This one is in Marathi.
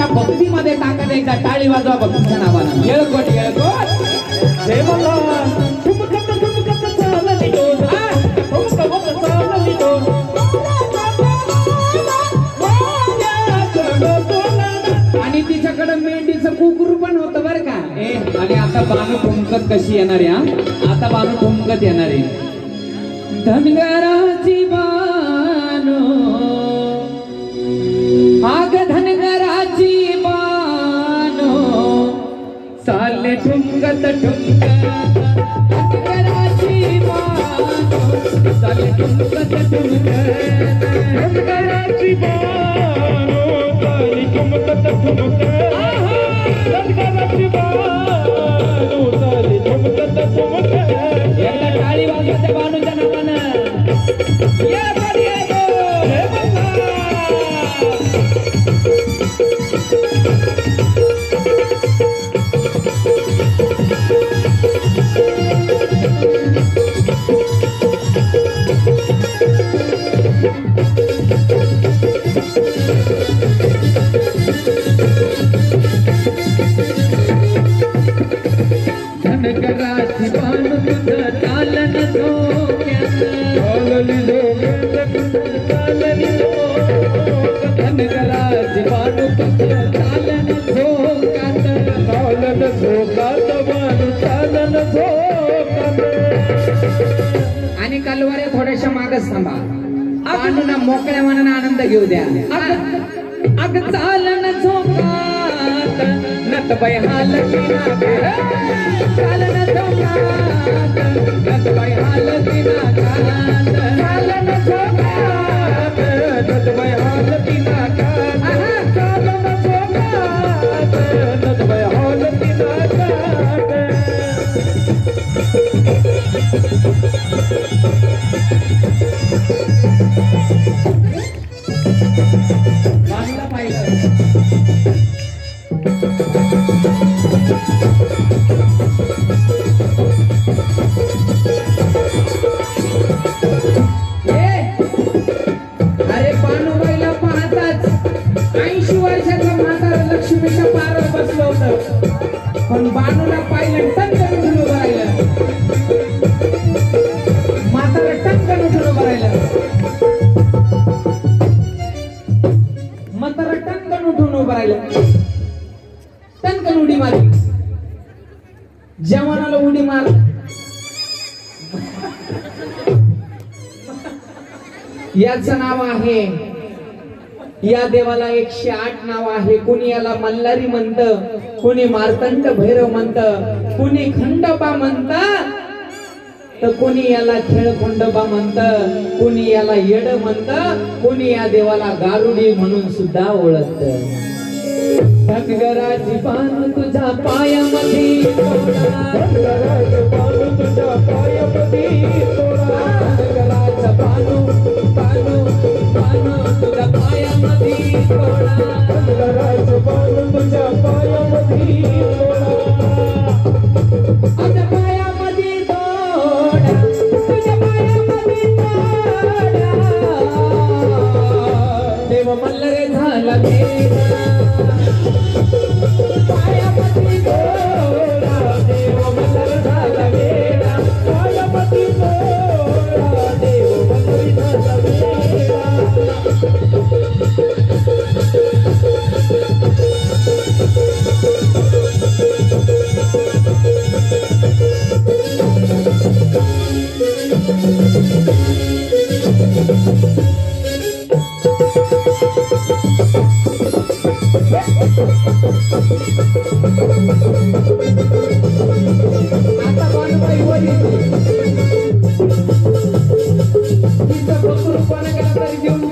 त्या भक्तीमध्ये टाकत एकदा टाळी वाजवा भक्तीच्या नावानं. येळकोट येळकोट जय मल्हार. आणि तिच्याकडे मेंढीचं कुकुरू पण होतं बरं का. आणि आता बानू ठुमकत कशी येणार आहे. आता बानू ठुमकत येणार आहे. धनगराची बानो आग धनगराची बानो चालले ठुमकत ठुमकत. धनगराची बानो चालले ठुमकत ठुमकत. धनगराची बानो चालले ठुमकत ठुमकत. धनगराची बानो चालले ठुमकत ठुमकत. एकदा टाळी वाजवायच्या बानूच्या नावानं. ये बडी ये जय मल्हार. धनगराची बानू तुझं चालन धोक्यात. चालली धोक्यात चालली धोक्यात. धनगराची बानू तुझं चालन धोक्यात. चालन धोक्यात बानू चालन धोक्यात. आणि कालवारे थोड्याशा मागच थांबा. बानूला मोकळ्या मनानं आनंद घेऊ द्या. अग चालन धोक्यात नटबाई हालतीना. चालन धोक्यात नटबाई हालतीना. चालन धोक्यात नटबाई हालतीना. चालन धोक्यात नटबाई हालतीना. बाजूला पाहिलं. अरे बानूबाईला पाहताच 80 वर्षाचा म्हातारा लक्ष्मीच्या पारावर बसलं होतं. पण बानूला पाहिलं टंकन उठून उभं राहिलं. म्हातारा टंकन उठून उभं राहिलं. म्हातारा टंकन उठून उभं राहिलं. टंकन उडी मारली. जवानाला उडी मार. याचं नाव आहे, या देवाला 108 नाव आहे. कुणी याला मल्हारी म्हणत, कुणी मार्तंड भैरव म्हणत, कुणी खंडोबा म्हणत, तर कुणी याला खेळखंडोबा म्हणत, कुणी याला येड म्हणत, कुणी या देवाला गारुडी म्हणून सुद्धा ओळखत. धनगराची बानू तुझ्या पायामध्ये तोडा. धनगराची बानू तुझ्या पायामध्ये तोडा. धनगराचा बानू बानू बानू तुझ्या पायामध्ये तोडा. धनगराचा बानू तुझ्या पायामध्ये तोडा. तुझ्या पायामध्ये तोडा. तुझ्या पायामध्ये तोडा. देव मल्हारे झाला देवा. पायामध्ये तोडा. देव मल्हार झाला वेडा. पायामध्ये तोडा. देव मल्हार झाला वेडा. आता बानूबाई वरी तिचं बकरू कोणा गेला तरी घेऊन